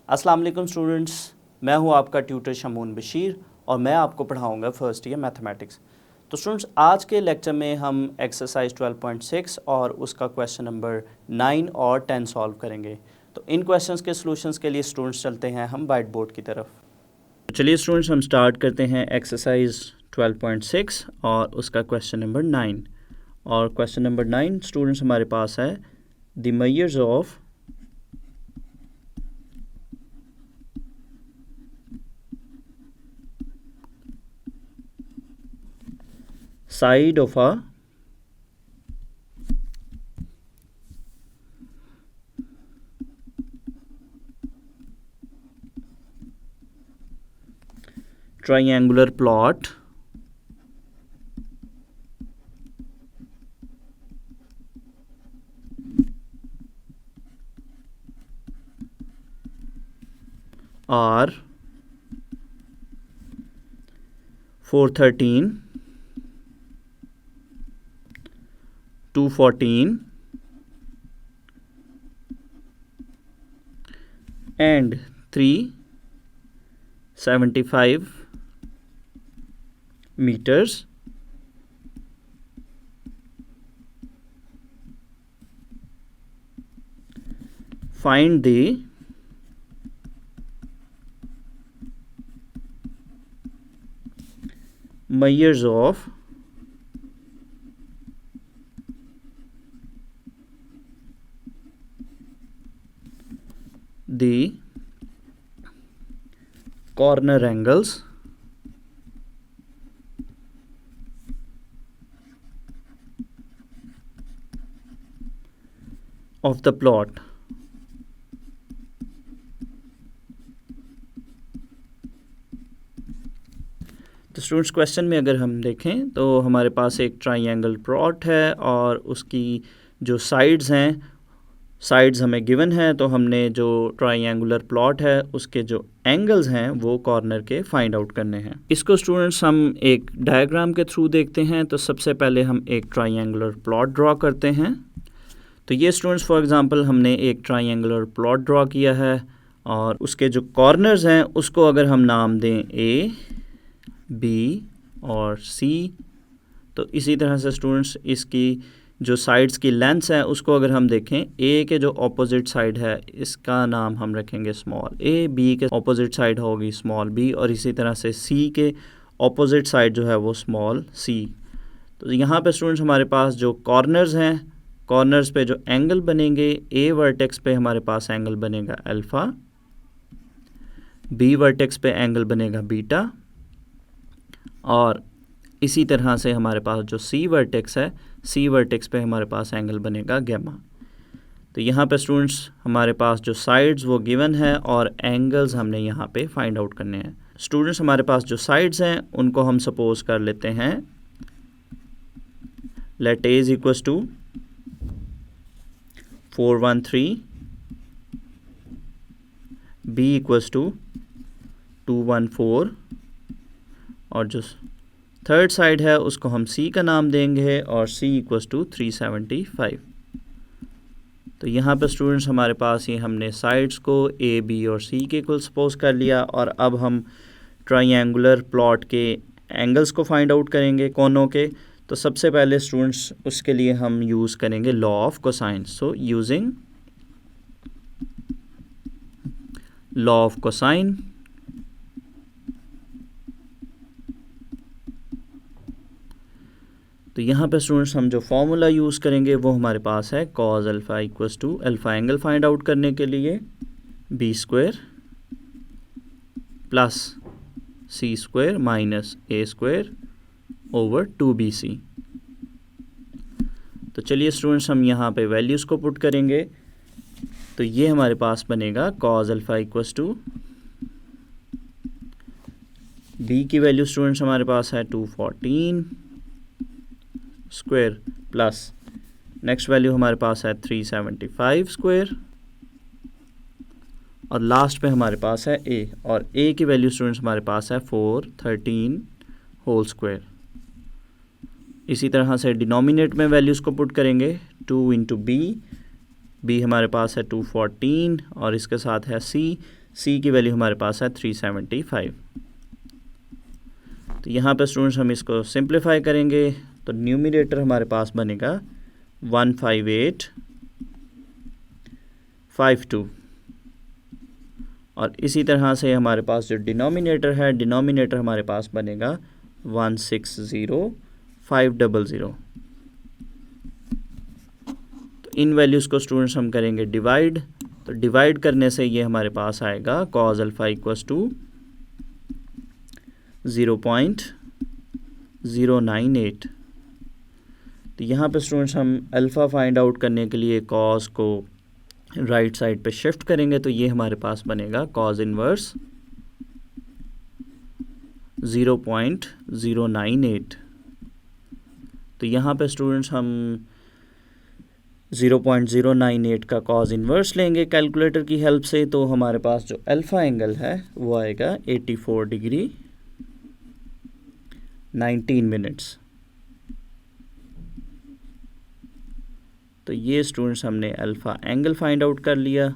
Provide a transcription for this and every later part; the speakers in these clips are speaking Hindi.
अस्सलाम वालेकुम स्टूडेंट्स, मैं हूं आपका ट्यूटर शमून बशीर और मैं आपको पढ़ाऊंगा फर्स्ट ईयर मैथमेटिक्स। तो स्टूडेंट्स, आज के लेक्चर में हम एक्सरसाइज 12.6 और उसका क्वेश्चन नंबर 9 और 10 सॉल्व करेंगे। तो इन क्वेश्चंस के सॉल्यूशंस के लिए स्टूडेंट्स चलते हैं हम वाइट बोर्ड की तरफ। चलिए स्टूडेंट्स, हम स्टार्ट करते हैं एक्सरसाइज 12.6 और उसका क्वेश्चन नंबर 9। और क्वेश्चन नंबर 9 स्टूडेंट्स हमारे पास है the measures of side of a triangular plot are 413, 214 and 375 meters. Find the measures of the corner angles of the plot. तो स्टूडेंट्स, क्वेश्चन में अगर हम देखें तो हमारे पास एक ट्राइंगल प्लॉट है और उसकी जो साइड्स हैं, साइड्स हमें गिवन है, तो हमने जो ट्राइंगुलर प्लॉट है उसके जो एंगल्स हैं वो कॉर्नर के फाइंड आउट करने हैं। इसको स्टूडेंट्स हम एक डायग्राम के थ्रू देखते हैं। तो सबसे पहले हम एक ट्राइंगुलर प्लॉट ड्रॉ करते हैं। तो ये स्टूडेंट्स फॉर एग्जांपल हमने एक ट्राइंगुलर प्लॉट ड्रॉ किया है और उसके जो कॉर्नर्स हैं उसको अगर हम नाम दें ए, बी और सी, तो इसी तरह से स्टूडेंट्स इसकी जो साइड्स की लेंथ्स है उसको अगर हम देखें, ए के जो ऑपोजिट साइड है इसका नाम हम रखेंगे स्मॉल ए, बी के ऑपोजिट साइड होगी स्मॉल बी और इसी तरह से सी के ऑपोजिट साइड जो है वो स्मॉल सी। तो यहाँ पे स्टूडेंट्स हमारे पास जो कॉर्नर्स हैं, कॉर्नर्स पे जो एंगल बनेंगे, ए वर्टेक्स पे हमारे पास एंगल बनेगा अल्फ़ा, बी वर्टेक्स पे एंगल बनेगा बीटा और इसी तरह से हमारे पास जो सी वर्टेक्स है, सी वर्टेक्स पे हमारे पास एंगल बनेगा गैमा। तो यहाँ पे स्टूडेंट्स हमारे पास जो साइड्स वो गिवन है और एंगल्स हमने यहाँ पे फाइंड आउट करने हैं। स्टूडेंट्स, हमारे पास जो साइड्स हैं उनको हम सपोज कर लेते हैं let A is equals to 413, B equals to 214 और जो थर्ड साइड है उसको हम सी का नाम देंगे और सी इक्वल्स टू 375। तो यहाँ पर स्टूडेंट्स हमारे पास ये हमने साइड्स को ए, बी और सी के इक्वल सपोज कर लिया और अब हम ट्राइंगुलर प्लॉट के एंगल्स को फाइंड आउट करेंगे कोनों के। तो सबसे पहले स्टूडेंट्स उसके लिए हम यूज़ करेंगे law of cosine. So using law of cosine, तो यहाँ पे स्टूडेंट्स हम जो फॉर्मूला यूज़ करेंगे वो हमारे पास है cos alpha equals to alpha angle find out करने के लिए B square plus C square minus A square over 2bc। तो चलिए स्टूडेंट्स हम यहाँ पे वैल्यूज़ को पुट करेंगे। तो ये हमारे पास बनेगा cos alpha equals to B की वैल्यू स्टूडेंट्स हमारे पास है 214 स्क्वायर प्लस नेक्स्ट वैल्यू हमारे पास है 375 स्क्वायर और लास्ट पे हमारे पास है ए और ए की वैल्यू स्टूडेंट्स हमारे पास है 413 होल स्क्वायर। इसी तरह से डिनोमिनेट में वैल्यूज़ को पुट करेंगे 2 इंटू बी, बी हमारे पास है 214 और इसके साथ है सी, सी की वैल्यू हमारे पास है 375। तो यहाँ पे स्टूडेंट्स हम इसको सिंप्लीफाई करेंगे तो न्यूमिनेटर हमारे पास बनेगा 15852 और इसी तरह से हमारे पास जो डिनोमिनेटर है, डिनोमिनेटर हमारे पास बनेगा 160500। तो इन वैल्यूज़ को स्टूडेंट्स हम करेंगे डिवाइड, तो डिवाइड करने से ये हमारे पास आएगा cos अल्फ़ा इक्वस टू 0.098। तो यहाँ पे स्टूडेंट्स हम अल्फ़ा फाइंड आउट करने के लिए cos को राइट साइड पे शिफ्ट करेंगे तो ये हमारे पास बनेगा cos इनवर्स 0.098। तो यहाँ पे स्टूडेंट्स हम 0.098 का cos इनवर्स लेंगे कैलकुलेटर की हेल्प से, तो हमारे पास जो अल्फ़ा एंगल है वो आएगा 84 डिग्री 19 मिनट्स। तो ये स्टूडेंट्स हमने अल्फ़ा एंगल फाइंड आउट कर लिया।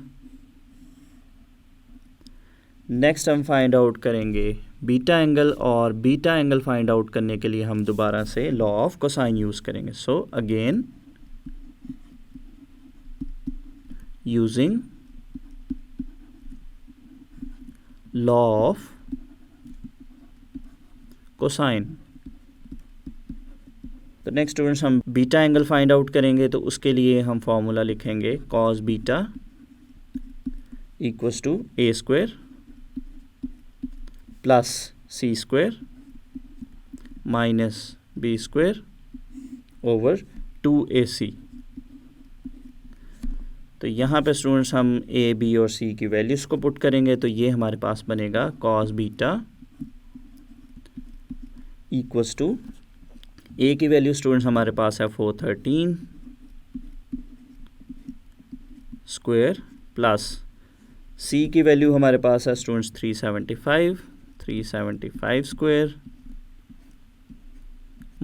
नेक्स्ट हम फाइंड आउट करेंगे बीटा एंगल, और बीटा एंगल फाइंड आउट करने के लिए हम दोबारा से लॉ ऑफ कोसाइन यूज़ करेंगे। So again using law of cosine. तो नेक्स्ट स्टूडेंट्स हम बीटा एंगल फाइंड आउट करेंगे, तो उसके लिए हम फॉर्मूला लिखेंगे cos beta equals to A square plus C square minus B square over 2ac। तो यहाँ पे स्टूडेंट्स हम ए, बी और सी की वैल्यूज़ को पुट करेंगे, तो ये हमारे पास बनेगा cos beta equals to A की वैल्यू स्टूडेंट्स हमारे पास है 413 स्क्वायर प्लस सी की वैल्यू हमारे पास है स्टूडेंट्स 375 स्क्वायर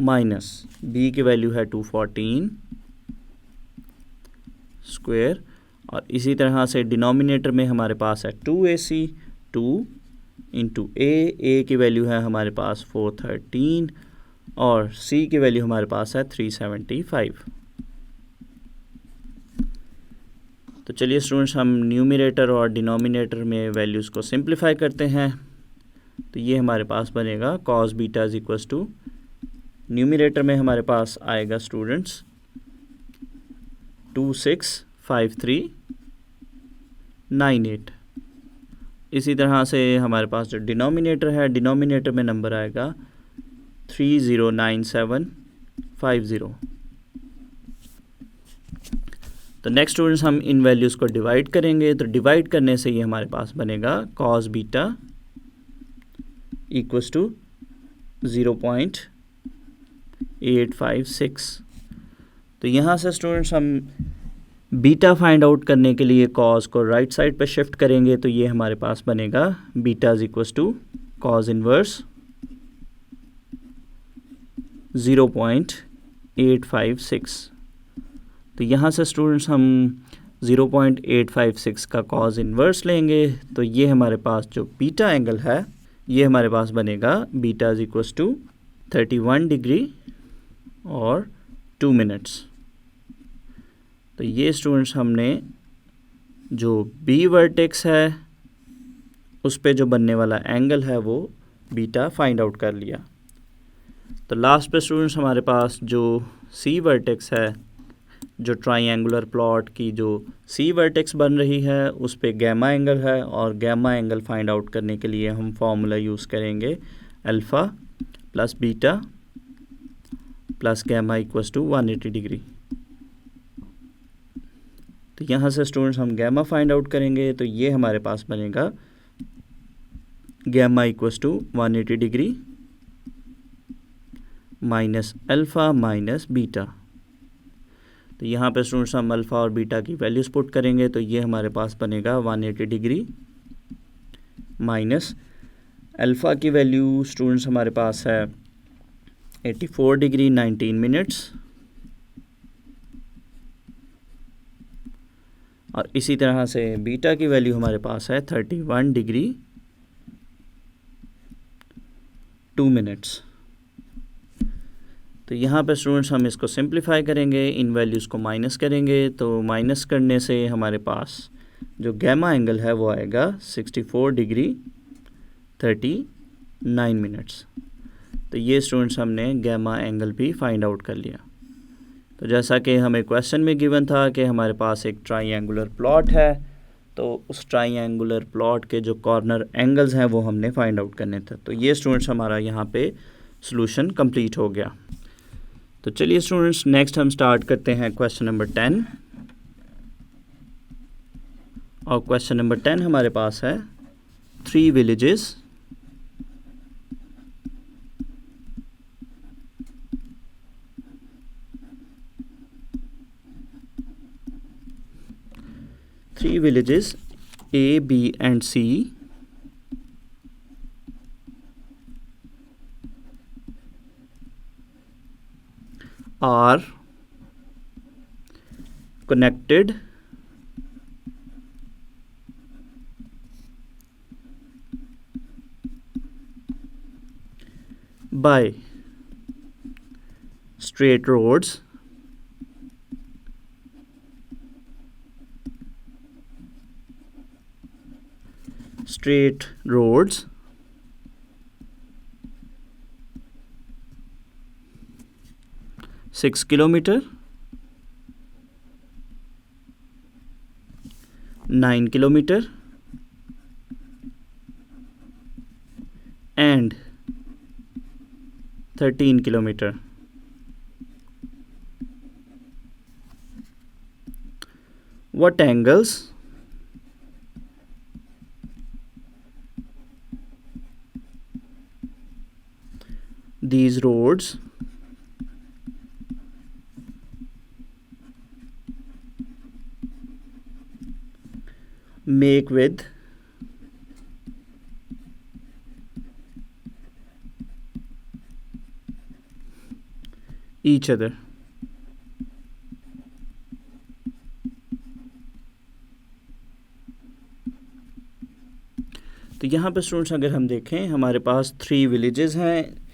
माइनस बी की वैल्यू है 214 स्क्वायर, और इसी तरह से डिनोमिनेटर में हमारे पास है 2ac 2 इंटू ए की वैल्यू है हमारे पास 413 और सी की वैल्यू हमारे पास है 375। तो चलिए स्टूडेंट्स हम न्यूमरेटर और डिनोमिनेटर में वैल्यूज़ को सिंप्लीफाई करते हैं। तो ये हमारे पास बनेगा cos beta is equals to, numerator में हमारे पास आएगा स्टूडेंट्स 265398। इसी तरह से हमारे पास जो डिनोमिनेटर है, डिनोमिनेटर में नंबर आएगा 309750। तो नेक्स्ट स्टूडेंट्स हम इन वैल्यूज़ को डिवाइड करेंगे, तो डिवाइड करने से ये हमारे पास बनेगा cos बीटा इक्वल्स टू 0.856। तो यहाँ से स्टूडेंट्स हम बीटा फाइंड आउट करने के लिए cos को राइट साइड पे शिफ्ट करेंगे, तो ये हमारे पास बनेगा beta is equals to cos inverse 0.856। तो यहाँ से स्टूडेंट्स हम 0.856 का cos इनवर्स लेंगे, तो ये हमारे पास जो बीटा एंगल है ये हमारे पास बनेगा beta is equals to 31 degree और 2 मिनट्स। तो ये स्टूडेंट्स हमने जो बी वर्टेक्स है उस पे जो बनने वाला एंगल है वो बीटा फाइंड आउट कर लिया। तो लास्ट पे स्टूडेंट्स हमारे पास जो सी वर्टेक्स है, जो ट्राइंगुलर प्लॉट की जो सी वर्टेक्स बन रही है उस पे गैमा एंगल है, और गैमा एंगल फाइंड आउट करने के लिए हम फॉर्मूला यूज़ करेंगे alpha plus beta plus gamma equals to 180 degree. तो यहाँ से स्टूडेंट्स हम गैमा फाइंड आउट करेंगे, तो ये हमारे पास बनेगा gamma equals to 180 degree minus alpha minus beta. तो यहाँ पे स्टूडेंट्स हम अल्फ़ा और बीटा की वैल्यूज़ पुट करेंगे, तो ये हमारे पास बनेगा 180 डिग्री माइनस अल्फ़ा की वैल्यू स्टूडेंट्स हमारे पास है 84 डिग्री 19 मिनट्स और इसी तरह से बीटा की वैल्यू हमारे पास है 31 डिग्री 2 मिनट्स। तो यहाँ पे स्टूडेंट्स हम इसको सिंप्लीफाई करेंगे, इन वैल्यूज़ को माइनस करेंगे, तो माइनस करने से हमारे पास जो गैमा एंगल है वो आएगा 64 डिग्री 39 मिनट्स। तो ये स्टूडेंट्स हमने गैमा एंगल भी फाइंड आउट कर लिया। तो जैसा कि हमें क्वेश्चन में गिवन था कि हमारे पास एक ट्राइंगुलर प्लॉट है, तो उस ट्राइंगुलर प्लॉट के जो कॉर्नर एंगल्स हैं वो हमने फाइंड आउट करने थे। तो ये स्टूडेंट्स हमारा यहाँ पे सॉल्यूशन कंप्लीट हो गया। तो चलिए स्टूडेंट्स नेक्स्ट हम स्टार्ट करते हैं क्वेश्चन नंबर 10। और क्वेश्चन नंबर 10 हमारे पास है 3 villages A, B and C are connected by straight roads straight roads 6 kilometer, 9 kilometer and 13 kilometer. What angles these roads make with each other? तो यहाँ पे स्टूडेंट्स अगर हम देखें हमारे पास 3 विलेजेस हैं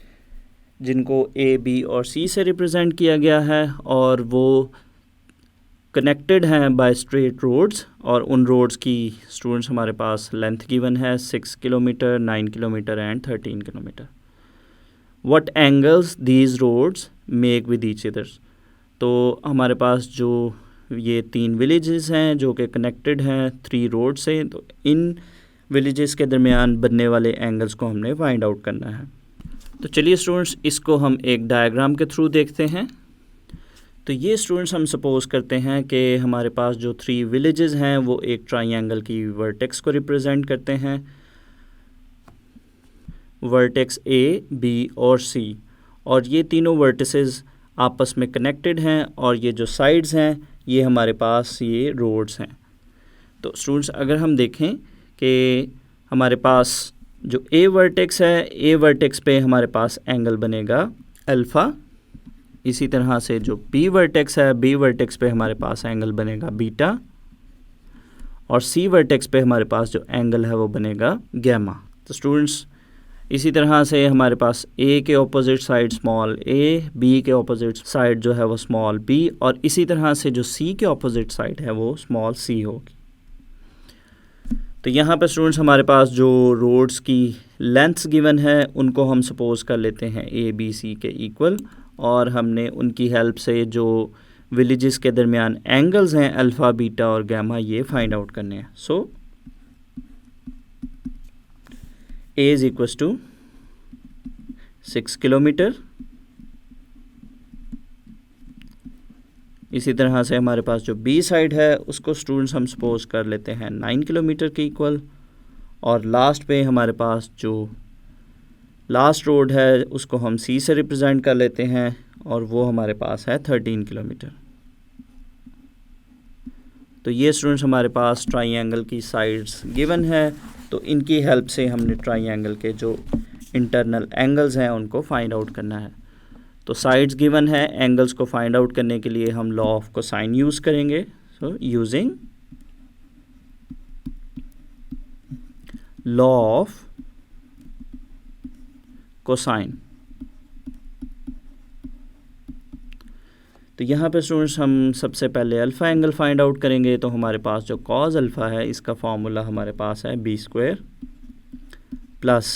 जिनको A, B और C से रिप्रेजेंट किया गया है, और वो कनेक्टेड हैं बाय स्ट्रेट रोड्स, और उन रोड्स की स्टूडेंट्स हमारे पास लेंथ गिवन है 6 kilometre, 9 kilometre and 13 kilometre. What angles these roads make with each other? तो हमारे पास जो ये 3 विलेजेस हैं जो कि कनेक्टेड हैं 3 रोड से, तो इन विलेजेस के दरमियान बनने वाले एंगल्स को हमने फाइंड आउट करना है। तो चलिए स्टूडेंट्स इसको हम एक डायग्राम के थ्रू देखते हैं। तो ये स्टूडेंट्स हम सपोज़ करते हैं कि हमारे पास जो 3 विलेजेस हैं वो एक ट्राइंगल की वर्टेक्स को रिप्रेजेंट करते हैं, वर्टेक्स A, B और C, और ये तीनों वर्टिसेस आपस में कनेक्टेड हैं, और ये जो साइड्स हैं ये हमारे पास ये रोड्स हैं। तो स्टूडेंट्स अगर हम देखें कि हमारे पास जो A वर्टेक्स है, A वर्टेक्स पे हमारे पास एंगल बनेगा अल्फ़ा, इसी तरह से जो B वर्टेक्स है, B वर्टेक्स पे हमारे पास एंगल बनेगा बीटा, और C वर्टेक्स पे हमारे पास जो एंगल है वो बनेगा गैमा। तो स्टूडेंट्स इसी तरह से हमारे पास A के opposite side small a, B के ऑपोजिट साइड जो है वो स्मॉल b, और इसी तरह से जो C के ऑपोजिट साइड है वो स्मॉल c होगी। तो यहाँ पर स्टूडेंट्स हमारे पास जो रोड्स की लेंथ्स गिवन है उनको हम सपोज़ कर लेते हैं A, B, C के इक्वल, और हमने उनकी हेल्प से जो विलेजेस के दरमियान एंगल्स हैं अल्फ़ा, बीटा और गैमा ये फाइंड आउट करने हैं। So A is equals to 6 kilometre, इसी तरह से हमारे पास जो B साइड है उसको स्टूडेंट्स हम सपोज कर लेते हैं 9 किलोमीटर के इक्वल, और लास्ट पे हमारे पास जो लास्ट रोड है उसको हम C से रिप्रेजेंट कर लेते हैं, और वो हमारे पास है 13 किलोमीटर। तो ये स्टूडेंट्स हमारे पास ट्राइंगल की साइड्स गिवन है, तो इनकी हेल्प से हमने ट्राइंगल के जो इंटरनल एंगल्स हैं उनको फाइंड आउट करना है। तो साइड्स गिवन है, एंगल्स को फाइंड आउट करने के लिए हम लॉ ऑफ कोसाइन यूज़ करेंगे। So using law of cosine. तो यहाँ पे स्टूडेंट्स हम सबसे पहले अल्फ़ा एंगल फाइंड आउट करेंगे। तो हमारे पास जो कॉज अल्फ़ा है इसका फॉर्मूला हमारे पास है B square plus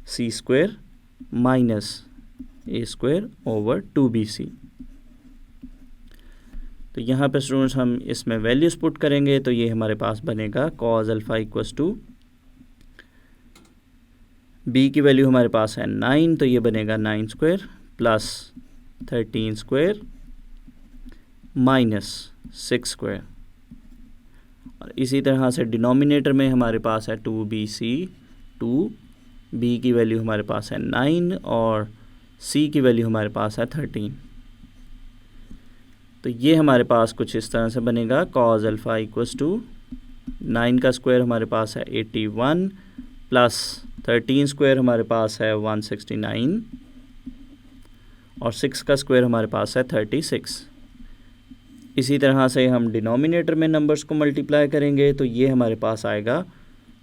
C square minus A square over 2bc। तो यहाँ पे स्टूडेंट्स हम इसमें वैल्यूज़ पुट करेंगे तो ये हमारे पास बनेगा cos alpha equals to B की वैल्यू हमारे पास है 9, तो ये बनेगा 9 square plus 13 square minus 6 square. और इसी तरह से डिनोमिनेटर में हमारे पास है 2bc, 2b की वैल्यू हमारे पास है 9 और c की वैल्यू हमारे पास है 13। तो ये हमारे पास कुछ इस तरह से बनेगा कॉज अल्फ़ा इक्वस टू 9 का स्क्वायर हमारे पास है 81 प्लस 13 स्क्वायर हमारे पास है 169 और 6 का स्क्वायर हमारे पास है 36। इसी तरह से हम डिनोमिनेटर में नंबर्स को मल्टीप्लाई करेंगे तो ये हमारे पास आएगा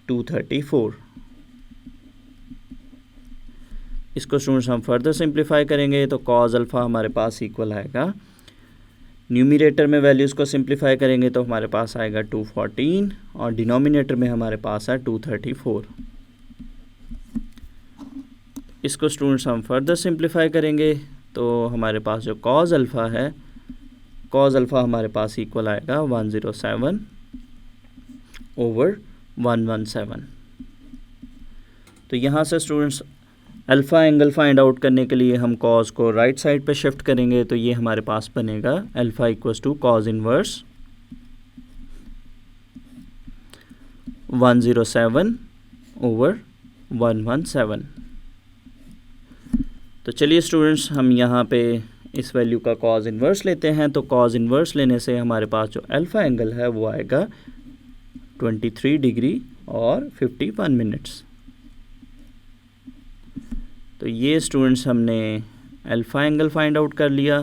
234। इसको स्टूडेंट्स हम फर्दर सिंप्लीफाई करेंगे तो कॉज अल्फ़ा हमारे पास इक्वल आएगा, न्यूमिनेटर में वैल्यूज़ को सिंप्लीफाई करेंगे तो हमारे पास आएगा 214 और डिनोमिनेटर में हमारे पास है 234। इसको स्टूडेंट्स हम फर्दर सिंप्लीफाई करेंगे तो हमारे पास जो कॉज अल्फ़ा है, कॉज अल्फ़ा हमारे पास इक्वल आएगा 107 ओवर 117। तो यहाँ से students alpha angle find out करने के लिए हम कॉज को राइट साइड पे शिफ्ट करेंगे तो ये हमारे पास बनेगा alpha equals to cos inverse 107 over 117। तो चलिए स्टूडेंट्स हम यहाँ पे इस वैल्यू का कॉज इन्वर्स लेते हैं। तो कॉज इन्वर्स लेने से हमारे पास जो अल्फ़ा एंगल है वो आएगा 23 डिग्री और 51 मिनट्स। तो ये स्टूडेंट्स हमने अल्फ़ा एंगल फाइंड आउट कर लिया।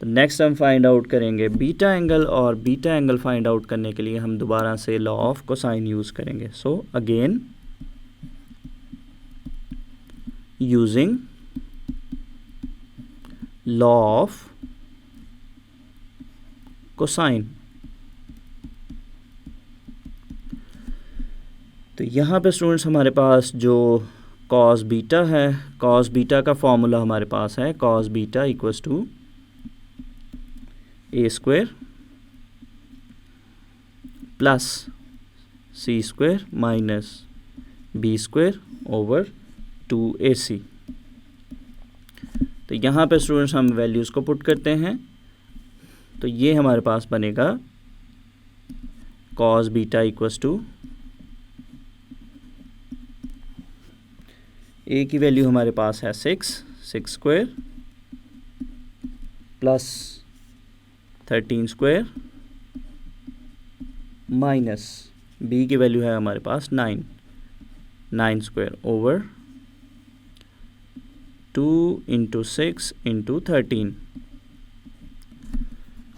तो नेक्स्ट हम फाइंड आउट करेंगे बीटा एंगल, और बीटा एंगल फाइंड आउट करने के लिए हम दोबारा से लॉ ऑफ कोसाइन यूज़ करेंगे। So again using law of cosine. तो यहाँ पे स्टूडेंट्स हमारे पास जो कॉस बीटा है, कॉस बीटा का फॉर्मूला हमारे पास है cos beta equals to A square plus C square minus B square over 2ac। तो यहाँ पे स्टूडेंट्स हम वैल्यूज़ को पुट करते हैं तो ये हमारे पास बनेगा cos beta equals to A की वैल्यू हमारे पास है 6 square plus 13 square minus B की वैल्यू है हमारे पास 9 स्क्वायर ओवर 2 इंटू 6 इंटू 13।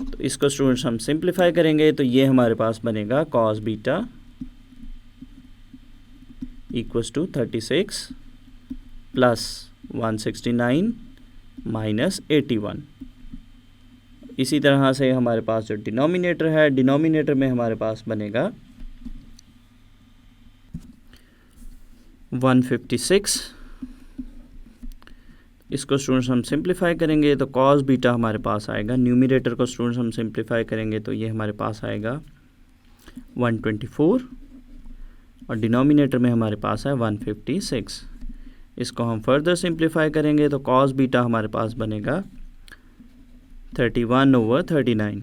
तो इसको स्टूडेंट्स हम सिंप्लीफाई करेंगे तो ये हमारे पास बनेगा cos beta equals to 36 plus 169 minus 81। इसी तरह से हमारे पास जो डिनोमिनेटर है, डिनोमिनेटर में हमारे पास बनेगा 156। इसको स्टूडेंट्स हम सिंप्लीफाई करेंगे तो कॉस बीटा हमारे पास आएगा, न्यूमिनेटर को स्टूडेंट्स हम सिंप्लीफाई करेंगे तो ये हमारे पास आएगा 124 और डिनोमिनेटर में हमारे पास है 156। इसको हम फर्दर सिंप्लीफाई करेंगे तो कॉस बीटा हमारे पास बनेगा 31 ओवर 39।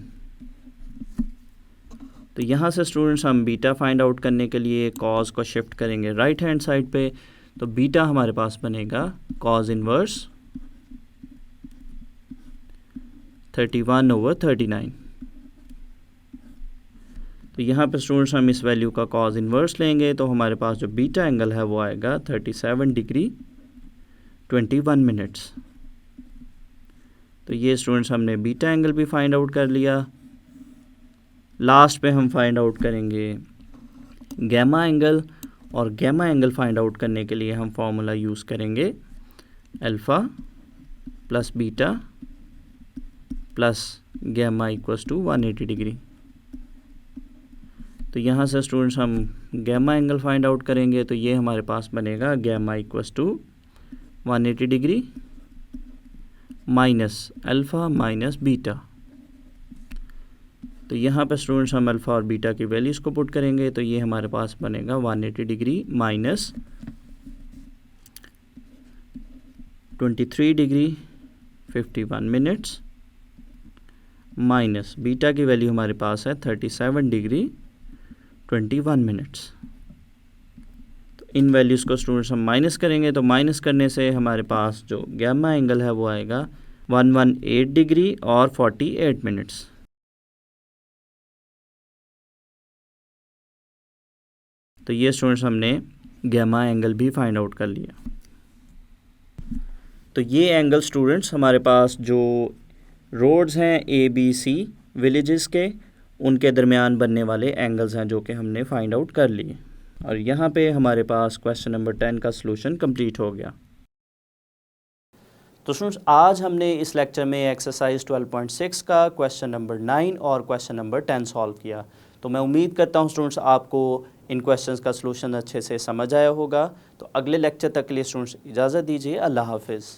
तो यहाँ से स्टूडेंट्स हम बीटा फाइंड आउट करने के लिए कॉस को शिफ्ट करेंगे राइट हैंड साइड पे तो बीटा हमारे पास बनेगा कॉस इनवर्स 31 ओवर 39। तो यहाँ पे स्टूडेंट्स हम इस वैल्यू का कॉस इनवर्स लेंगे तो हमारे पास जो बीटा एंगल है वो आएगा 37 डिग्री 21 मिनट्स। तो ये स्टूडेंट्स हमने बीटा एंगल भी फाइंड आउट कर लिया। लास्ट पे हम फाइंड आउट करेंगे गैमा एंगल, और गैमा एंगल फाइंड आउट करने के लिए हम फॉर्मूला यूज़ करेंगे alpha plus beta plus gamma equals to 180 degree. तो यहाँ से स्टूडेंट्स हम गैमा एंगल फाइंड आउट करेंगे, तो ये हमारे पास बनेगा gamma equals to 180 degree minus alpha minus beta. तो यहाँ पर स्टूडेंट्स हम अल्फ़ा और बीटा की वैल्यूज़ को पुट करेंगे, तो ये हमारे पास बनेगा 180 degree minus 23 degree 51 minutes minus beta की वैल्यू हमारे पास है 37 डिग्री 21 मिनट्स। तो इन वैल्यूज़ को स्टूडेंट्स हम माइनस करेंगे, तो माइनस करने से हमारे पास जो गैमा एंगल है वो आएगा 118 डिग्री और 48 मिनट्स। तो ये स्टूडेंट्स हमने गैमा एंगल भी फाइंड आउट कर लिया। तो ये एंगल स्टूडेंट्स हमारे पास जो रोड्स हैं ABC विलेजेस के, उनके दरमियान बनने वाले एंगल्स हैं जो कि हमने फाइंड आउट कर लिए। और यहाँ पे हमारे पास क्वेश्चन नंबर 10 का सलूशन कंप्लीट हो गया। तो स्टूडेंट्स आज हमने इस लेक्चर में एक्सरसाइज 12.6 का क्वेश्चन नंबर 9 और क्वेश्चन नंबर 10 सॉल्व किया। तो मैं उम्मीद करता हूँ स्टूडेंट्स आपको इन क्वेश्चंस का सलूशन अच्छे से समझ आया होगा। तो अगले लेक्चर तक के लिए स्टूडेंट्स इजाज़त दीजिए। अल्लाह हाफिज़।